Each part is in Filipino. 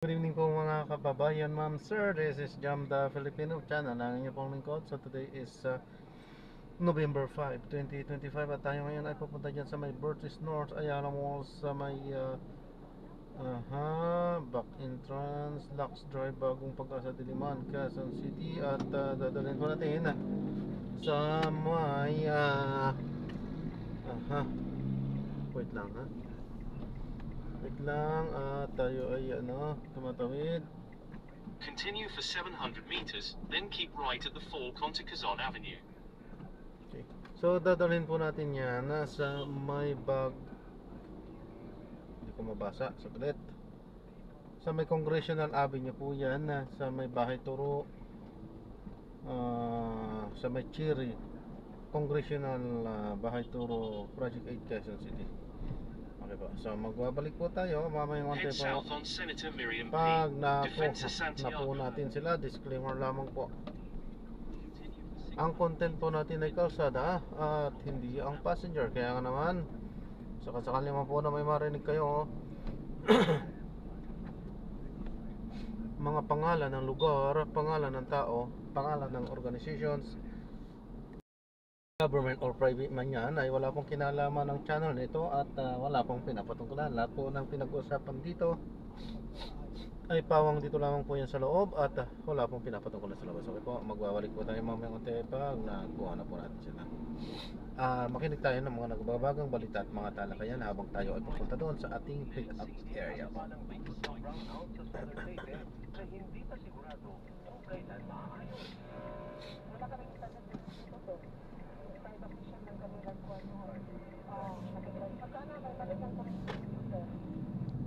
Good evening po mga kababayan, ma'am, sir. This is Jam the Filipino channel. Ang inyo pong lingkod. So today is November 5, 2025 at tayo ngayon ay pupunta dyan sa may Burtis North Ayala Mall sa may back entrance, Lux Drive, Bagong Pag-asa, Diliman, Quezon City. At dadalhin ko natin sa may wait lang wait lang at tayo ay tumatawid. Continue for 700 meters, then keep right at the fork onto Quezon Avenue. Okay. So dadalhin po natin yan nasa may hindi ko mabasa, saglit. Sa may Congressional Avenue po yan, sa may Bahay Turo, sa may Cherry Congressional Bahay Turo, Project 8, Quezon City. Okay po. So magbabalik po tayo mamayang konti Head po. south on Senator Miriam P. Pag Defensa napo Santiago. natin sila, disclaimer lamang po. Ang content po natin ay kalsada at hindi ang passenger. Kaya nga naman, sakasakali naman po na may marinig kayo mga pangalan ng lugar, pangalan ng tao, pangalan ng organizations, government or private man yan, ay wala pong kinalaman ng channel nito at wala pong pinapatungkulan. Lahat po ng pinag-uusapan dito ay pawang dito lamang po yan sa loob at wala pong pinapatungkulan sa labas. Okay po, magbabalik po tayo mamaya konti pag nakuha na po natin sila. Makinig tayo ng mga nagbabagang balita at mga talakayan habang tayo ay pupunta doon sa ating pick-up area. Hindi pa sigurado kung kailan maayos. Wala kaming standard dito. Private mission ng kanilang kuwanuhan. Pagkana, may talagang kami dito.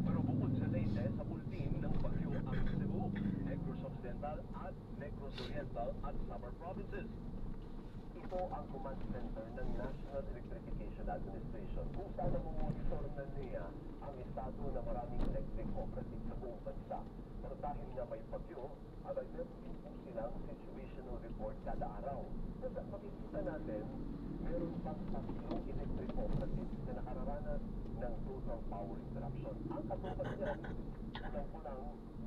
Pero bukod sa Leyte, sa bulletin ng bagyo ang Cebu, Negros Occidental at Negros Oriental at Samar Provinces. Ito ang command center ng National Electrification Administration kung saan namumonitor ng NEA ang estado ng maraming electric cooperative sa buong bansa. Pero dahil nga may bagyo, abay meron din po silang situational report kada araw. Kasi makikita natin, meron pang 3 electric cooperatives na nakararanas ng total power interruption. Ang katupan niyan, kulang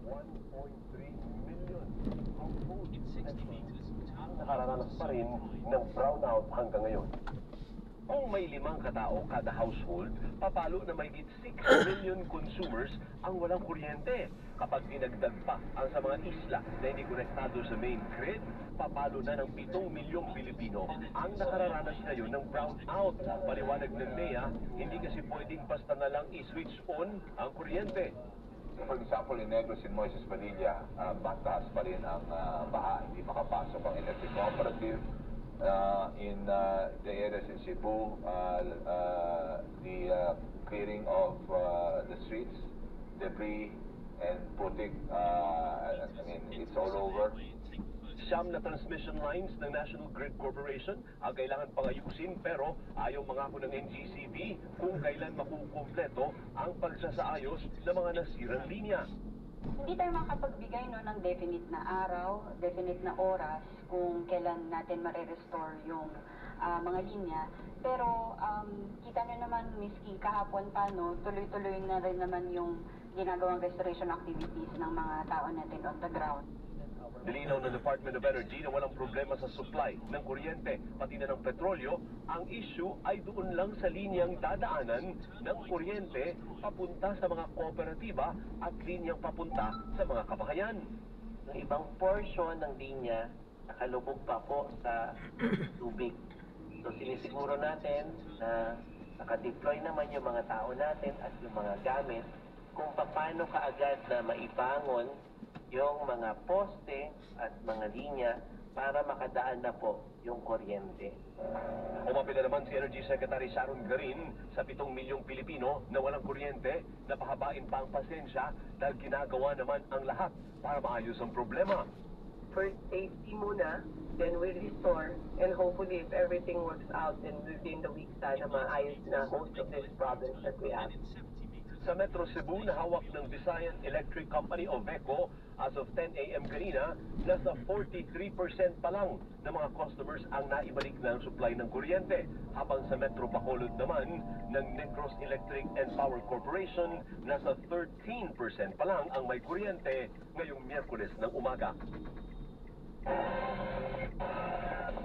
1.3 million households ang nakararanas pa rin ng brownout hanggang ngayon. Kung may 5 katao kada household, papalo na may 6 million consumers ang walang kuryente. Kapag dinagdag pa ang sa mga isla na hindi konektado sa main grid, papalo na ng 7 milyong Pilipino ang nakararanas ngayon ng brownout. Paliwanag ng NEA, hindi kasi pwedeng basta na lang i-switch on ang kuryente. For example, in Negros and Moises Padilla, mataas pa rin ang baha, hindi makapasok ang electric cooperative. In the areas in Cebu, the clearing of the streets, debris and putik, I mean, it's all over. Siyam na transmission lines ng National Grid Corporation ang kailangan pangayusin pero ayaw mangako ng NGCP kung kailan makukumpleto ang pagsasaayos ng mga nasirang linya. Hindi tayo makapagbigay ng definite na araw, definite na oras kung kailan natin marirestore yung mga linya. Pero kita nyo naman, miski kahapon pa, tuloy-tuloy na rin naman yung ginagawang restoration activities ng mga tao natin on the ground. Nilinaw ng Department of Energy na walang problema sa supply ng kuryente, pati na ng petrolyo. Ang issue ay doon lang sa linyang dadaanan ng kuryente papunta sa mga kooperatiba at linyang papunta sa mga kabahayan. Yung ibang portion ng linya nakalubog pa po sa tubig. So sinisiguro natin na nakadeploy naman yung mga tao natin at yung mga gamit kung paano kaagad na maibangon yung mga poste at mga linya para makadaan na po yung kuryente. Umapila naman si Energy Secretary Sharon Garin sa 7 milyong Pilipino na walang kuryente na pahabain pa ang pasensya dahil ginagawa naman ang lahat para maayos ang problema. First safety muna, then we'll restore, and hopefully if everything works out, then within the week sana maayos na most of these problems that we have. Sa Metro Cebu na hawak ng Visayan Electric Company o VECO, as of 10 a.m. kanina, nasa 43% pa lang ng mga customers ang naibalik ng supply ng kuryente. Habang sa Metro Bacolod naman ng Negros Electric and Power Corporation, nasa 13% pa lang ang may kuryente ngayong Miyerkules ng umaga.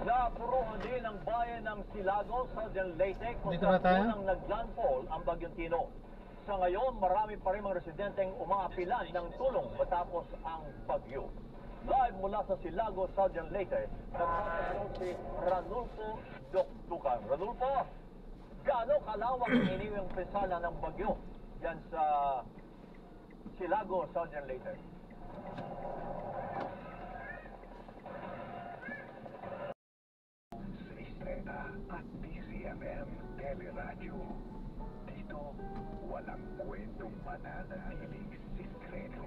Napuruhan din ang bayan ng Silago sa Leyte kung Dito na tayo? saan unang naglandfall ang Bagyong Tino. Sa ngayon, marami pa rin mga residenteng umaapilan ng tulong matapos ang bagyo. Live mula sa Silago, Southern Leyte, nagtatanong si Ranulfo Doktukan. Ranulfo, gaano kalawak ang iniwang pinsala ng bagyo yan sa Silago, Southern Leyte? At DZMM Teleradyo. Dito, walang kwentong mananatiling sikreto.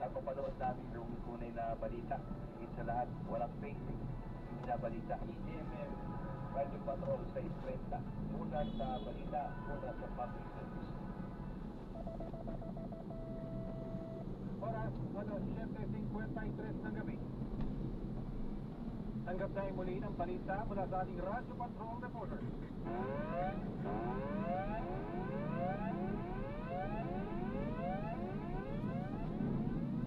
Napapanood namin yung tunay na balita. Higit sa lahat, walang facing. Hindi na balita. DZMM Radio Patrol sa Isprenta. Muna sa balita, muna sa public service. Oras, 7:53 ng gabi. Tanggap tayo muli ng balita mula sa ating Radio Patrol reporter.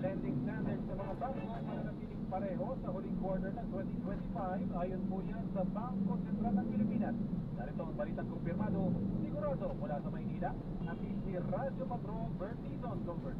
Lending standards sa mga bangko mananatiling pareho sa huling quarter ng 2025 ayon po yan sa Bangko Sentral ng Pilipinas. Narito ang balitang kumpirmado, sigurado mula sa Maynila, ang si Radio Patrol Bertizon Convert.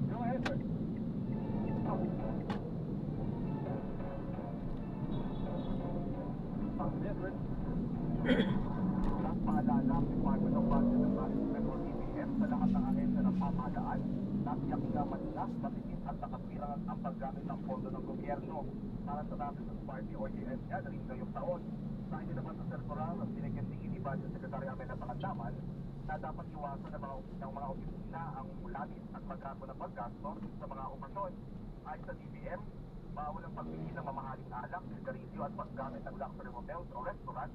Go ahead, sir. Yes, sir. Ang paalala ng Department of Budget and Management o DBM sa lahat ng ahensya ng pamahalaan, natiyak nga Manila, matitis at nakapirang ang paggamit ng pondo ng gobyerno para sa National Party o DSA na rin ngayong taon. Sa naman sa circular ang binigyan ni Budget Secretary Amena Pangandaman na dapat iwasan ng mga opisina ang labis at magkago ng paggasto sa mga okasyon. Ay sa DBM, bawal ang pagbili ng mamahaling alak, sigarilyo at paggamit ng luxury hotels o restaurant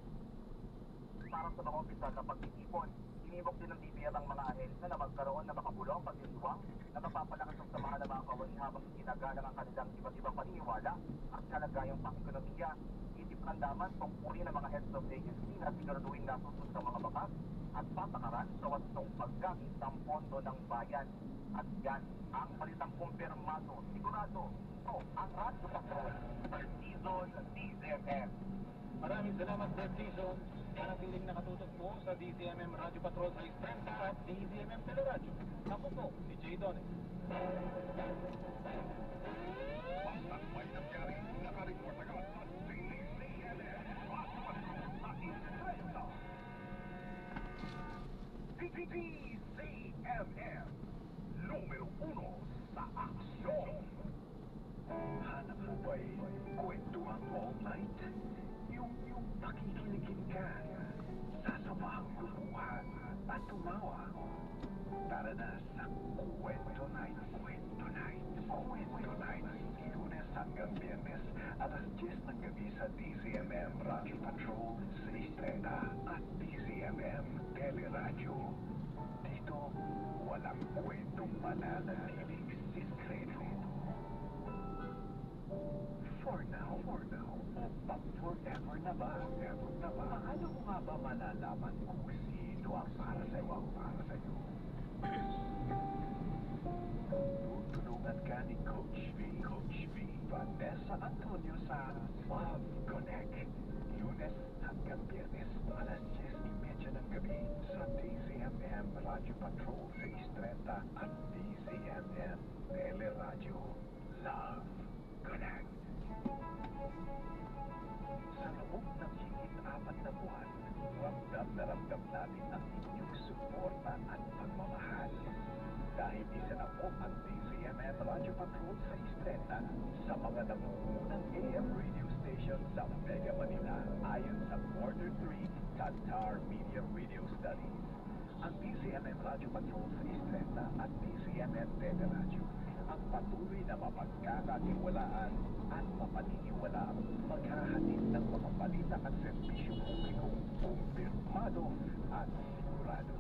para sa mga opisyal na pagtitipon. Inibok din ng DBM ang mga ahensya na magkaroon na makabulong pagdiriwang na mapapalakas ang samahan ng mga kawani habang ginagalang ang kanilang iba't ibang paniniwala at kalagayang pang-ekonomiya. Isip ng daman tungkulin ng mga heads of agency na siguraduhin na susunod sa mga bakas at patakaran sa wastong paggamit ng pondo ng bayan. At yan ang balitang kumpirmado, sigurado, ito ang Radio Patrol, Bertizon DZMM. Maraming salamat, Bertizon. Manatiling nakatutok po sa DZMM Radio Patrol sa Isprenta at DZMM Teleradyo. Ako po, si Jay Dones. Bastang may nangyari, nakareport agad sa DZMM Radio Patrol sa Isprenta. DZMM, numero 1 sa aksyon. Hanap mo ba'y kwentuhan all night? Yung pakikiligin ka, sasabahang kumuha at tumawa. Tara na sa Kwento Night. Kwento Night. Kwento Night. Lunes hanggang Biyernes, alas 10 ng gabi sa DZMM Radio Patrol sa Estrella at DZMM Teleradyo. Dito, walang kwentong mananatiling siskreto. For now, pag forever na ba? Paano mo nga ba malalaman kung sino ang para sa'yo? Tutulungan ka ni Coach V. Vanessa Antonio sa Love Connect. Lunes hanggang Biyernes, alas 10:30 ng gabi sa DZMM Radio Patrol sa Estrella at DZMM Teleradyo. Love Connect. Sa loob ng higit 4 na buwan, ramdam na ramdam natin ang inyong suporta at pagmamahal. Dahil isa na po ang DZMM Radio Patrol sa Estrella sa mga nangungunang AM radio station ngayon sa Mega Manila ayon sa Quarter 3 Qatar Media Radio Studies. Ang DCMM Radio Patrol sa Istreta at DCMM Teleradyo ang patuloy na mapagkakatiwalaan at mapaniniwalaang maghahatid ng mga balita at serbisyong publikong kumpirmado at sigurado.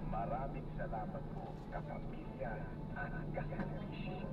Maraming salamat po, kapamilya at kaserbisyo.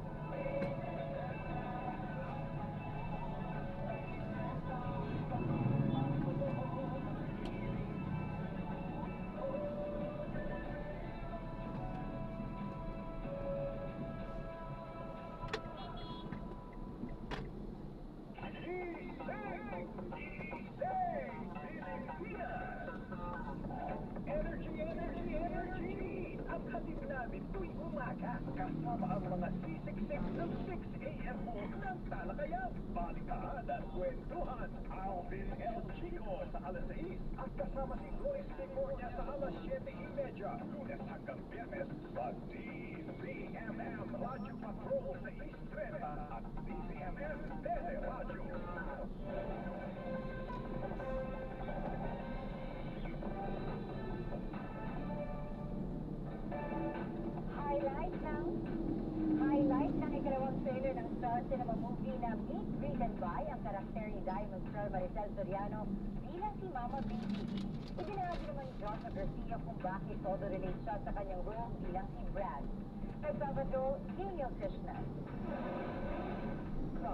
Ang hatid namin tuwing umaga kasama ang mga sisiksik ng 6 a.m. ng talakayan, balitaan at kwentuhan. Alvin L. Chico sa alas 6 at kasama si Lois Licornia sa alas 7:30, Lunes hanggang Biyernes sa DCMM Radio Patrol sa Istreta at DCMM Teleradyo. Highlight ng ikalawang trailer ng Star Cinema movie na Meet, Greet and Buy ang karakter ni Diamond Pearl Maricel Soriano bilang si Mama Baby. Ibinahagi naman ni Joshua Garcia kung bakit todo relate siya sa kanyang role bilang si Brad. Nagpapatrol, Daniel Krishna. So,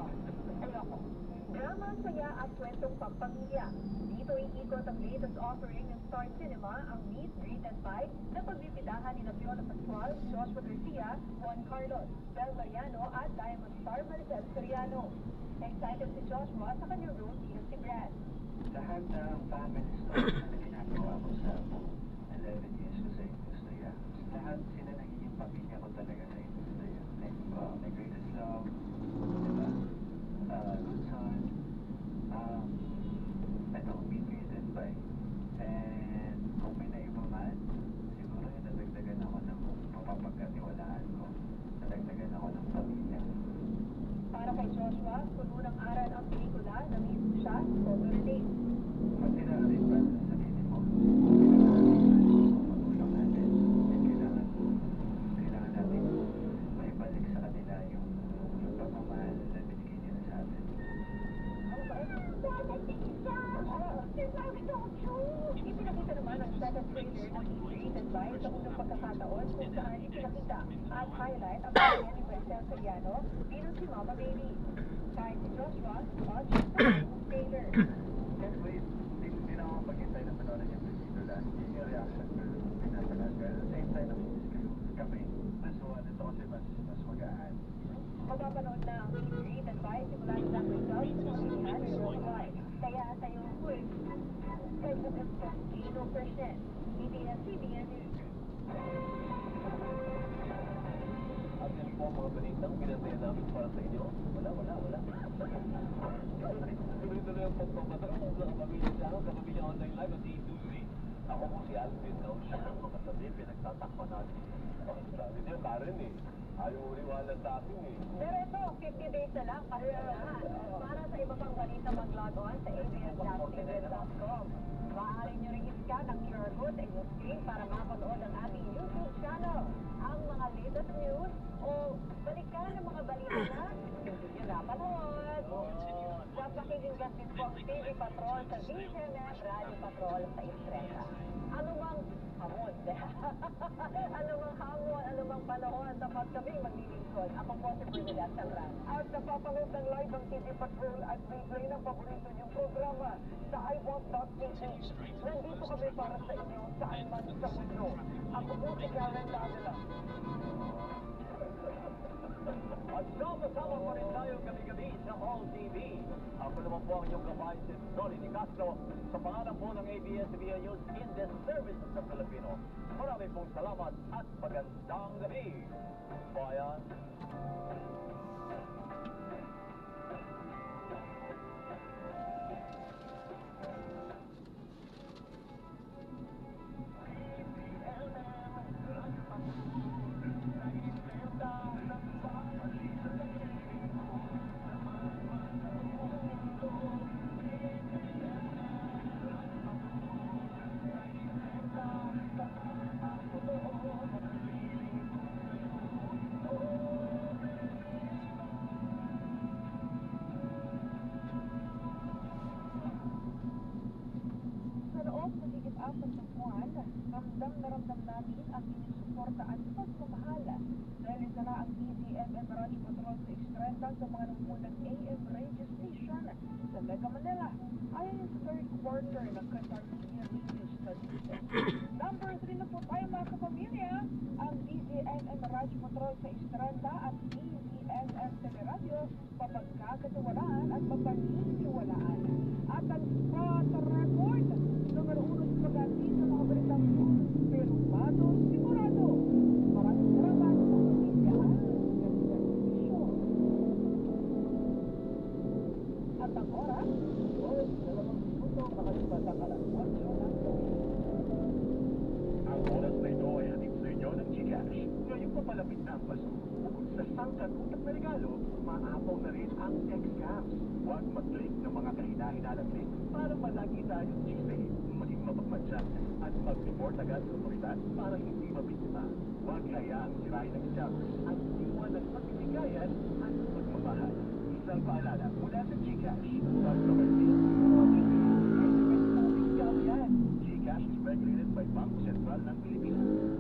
ayoko. Drama, saya at kwentong pampamilya. Dito iikot ang latest offering ng Star Cinema, ang Meet, Greet and Buy na pagbibitahan ni Fiona Pascual, Joshua Garcia, Juan Carlos, Bel Mariano at Diamond Star Maricel Soriano. Excited si Joshua sa kanyang role bilang si Brad. Lahat ng family story na ginagawa ko sa 11 years ko sa industriya, lahat sila nagiging pamilya ko talaga sa industriya. Like, My Greatest Love, diba? Good Son, Meet, Greet and Buy. And kung may naiba man, siguro yung nadagdagan ako ng mapapagkatiwalaan ko. Nadagdagan ako ng pamilya. Para kay Joshua, puno ng aral ang pelikula na mismo siya, todo relate. Pati na rin ba sa sarili mo? Matulong natin. And kailangan natin maibalik sa kanila yung pagmamahal na binigay nila sa atin. Ipinakita naman ang second trailer ng Meet and Buy sa unang pagkakataon kung saan ipinakita at highlight ang pamilya ni Maricel Soriano bilang si Mama Baby. Kahit si Joshua, watch sa trailer. Yes, wait. Hindi na ako maghintay na panoorin yung pelikula. Yung reaction ko, pinapanood ko. At the same time, kami. Nasuha nito kasi mas magaan. Mapapanood na ang Meet, Greet and Buy simula sa results sa pamilya ng Roy. Kaya sa'yo, kay Gino Persen, ABS-CBN News. At yan po ang mga balitang pinantayan namin para sa inyo. Wala. Tuloy-tuloy ang pagpapatrol sa Pamilya Channel sa Pamilya Online Live at D2C. Ako po si Alvin Nausia. Katabi, pinagtatakpan natin. Sabi niya, Karen ayaw uriwala sa akin Pero ito, 50 days na lang, pasyalan. Para sa iba pang balita mag-log on sa abs.tv.com. Maaari nyo rin i-scan ang QR code sa inyong screen para mapanood ang ating YouTube channel. Ang mga latest news o balikan ng mga balita na hindi nyo napanood. Napakinggan din po ang TV Patrol sa DCMM Radio Patrol sa Istreta. Anumang hamon, anumang panahon, tapat kaming maglilingkod. Ako po si Bernila Salran. At napapanood ng live ang TV Patrol at replay ng paborito niyong programa sa iWant.tv. Nandito kami para sa inyo saan man sa mundo. Ako po si Karen Ladela. At sama-sama pa rin tayo gabi-gabi sa All TV. Ako naman po ang inyong kabahay si Tony Di Castro sa pangalan po ng ABS-CBN News in the service sa Pilipino. Maraming pong salamat at magandang gabi. Bayan. Thank you. pagtagpuan, ramdam na ramdam namin ang inyong suporta at pagmamahal. Dahil isa na ang DZMM Barrage Patrol sa Estrenda sa mga nangmunang AM radio station sa Mega Manila. Ayon sa third quarter ng Qatar Media Research Studies. Number 3 na po tayo mga kapamilya, ang DZMM Barrage Patrol sa Estrenda at DZMM Teleradio, mapagkakatiwalaan at mapaniniwalaan. At ang spot record, numero 1 sa pag-asin sa mga balitang kumpirmado, sigurado. Maraming salamat sa pamilya at ganda-ganda. At ang oras, 2 minuto makalipas ang alas 8 ng gabi. Ang oras na ito ay hatid sa inyo ng GCash. Ngayong papalapit na ang Pasko, bukod sa sangkat utak na regalo, maapaw na rin ang X-Camps. Huwag mag-click ng mga kahina-hinalang link para malagi tayong chisme, maging mapagmadyan, at mag-report agad sa otoridad para hindi mabiktima. Huwag hayaang sirain ng scammers at iwan ng pagbibigayan at pagmamahal. Isang paalala mula sa GCash. Huwag naman GCash is regulated by Bangko Sentral ng Pilipinas.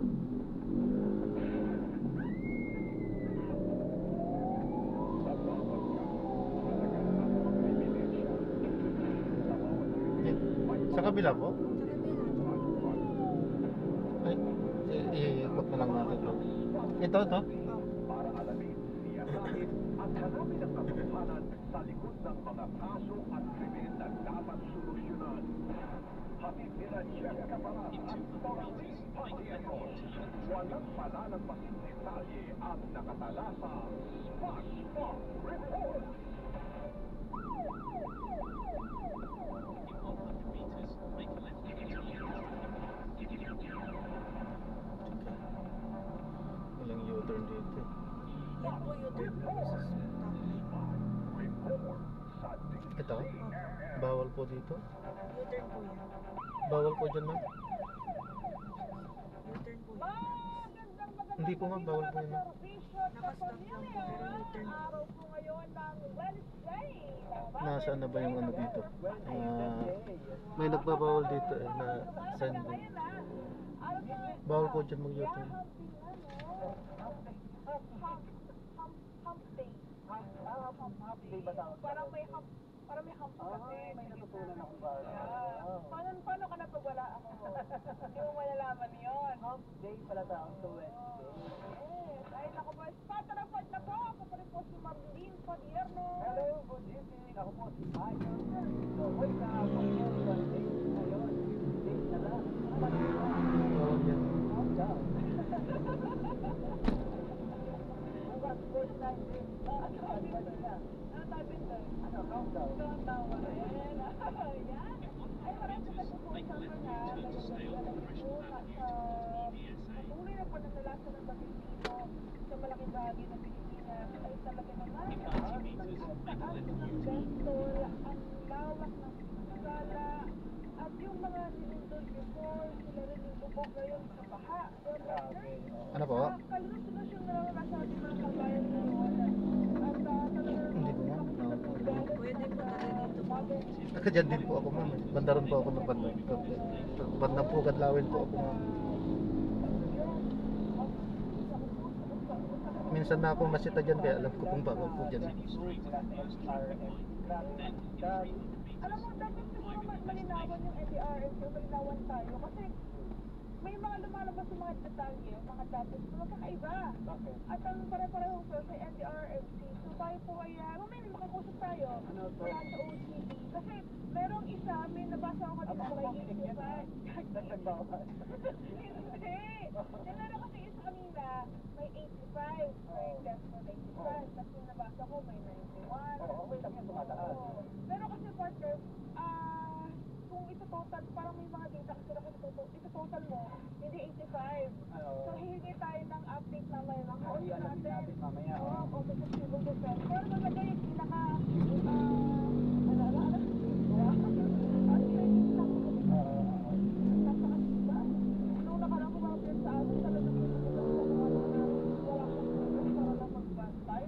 Sa kabila po? Ay, iikot na lang natin ito. Ito. Para alamin, siyasahin at hanapin ang katotohanan sa likod ng mga kaso at krimen na dapat solusyonan. Hatid nila Jessica Barat at Dorothy Pagdianos. Walang palalampasin detalye ang nakatala sa SpongeBob Report. Walang U-turn dito. Yan po U-turn po sa Ito? Bawal po dito? U-turn po yan. Bawal po dyan, ma'am? U-turn po yan. Hindi po nga, bawal po yun, ma'am. Nakastop lang po pero U-turn po. Araw po ngayon ng Wednesday. Nasaan na ba yung ano dito? May nagbabawal dito eh, na sign din. Bawal po dyan mag-U-turn. Hump day. Hump day ba tawag? Parang may hump kasi. May natutunan akong bago. Paano ka na pag wala ako? Hindi mo malalaman yun. Hump day pala tawag sa Wednesday. Yes. Ay, naku po. Patarapod na po. Ako pa rin po si Marlene Padierno. Hello, good evening. Ako po si Michael. So, wake up. Ang day ngayon. Day na lang. Bawal yan. Calm down. Bukas, first time din. Ano tabi doon? Ano, countdown? Countdown. Ayan. Ay, parang sa nag-uusapan na. Patuloy na panatalasan ng Pilipino sa malaking bahagi ng Pilipinas ay talaga naman taas ng gastol, ang lawak ng skala, at yung mga nilindol before, sila rin yung bubog ngayon sa baha. Ano po? Kalunos-lunos yung nararanasan sa ating mga kabayan ngayon. At talaga Hindi po, ma'am. Pwede po talaga dito po. Nakadyan din po ako, ma'am. Bandaron po ako ng bandang. Bandang po, Gadlawin po ako, ma'am. Minsan na akong nasita dyan, kaya alam ko kung bawal po dyan. Alam mo, dapat siguro malinawan yung NDRM, malinawan tayo. Kasi may mga lumalabas yung mga detalye, mga datos na magkakaiba. At ang pare-parehong flow sa NDRMC, so tayo po ay, may makakusap tayo mula sa OCD. Kasi merong isa, may nabasa ako kanina may 85. Hindi! Meron kasi isa kanina, may 85. May death mo 85. Tapos yung nabasa ko, may 91. Oo, may tapos tumataas. Pero kasi partner, kung ito total, parang may mga data kasi na ito total mo, hindi 85. So hihingi tayo ng update mamaya ng kaos natin. Oo, okay sa civil defense. Pero malagay yung pinaka, nung nakarang kumapit sa atin, talagang wala siyang para lang magbantay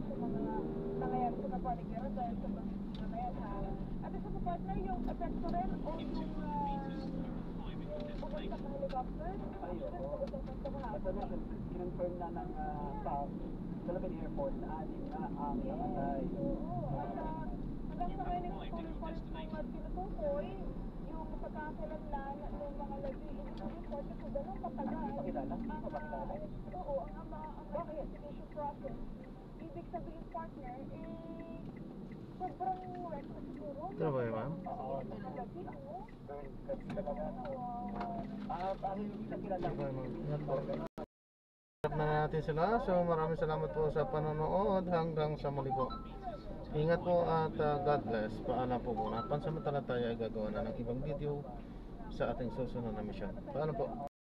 sa mga nangyayari sa napaligiran dahil sa na yan ha. At isa pa partner, yung epekto rin o yung sir. Ay, Actually, oo. nag-usapan ko Basta kahapon. na, kinonfirm na ng staff, Philippine Air Force na 6 na ang namatay. Oo. At hanggang sa ngayon, ito report kung tinutukoy yung pagkakalanlan ng mga labi. Ito report na kung gano'ng katagal. Pakilala? Hindi pa pakilala? Oo, ang investigation process. Ibig sabihin, partner, sobrang reckless siguro. Ito ba yun, ma'am? Oo. Mga labi, ano? Kasi talaga, ang hindi sa kilala Ito ba yun, ma'am? Harap na natin sila. So maraming salamat po sa panonood. Hanggang sa muli po. Ingat po at God bless. Paalam po muna. Pansamantala tayo ay gagawa na ng ibang video sa ating susunod na mission. Paalam po.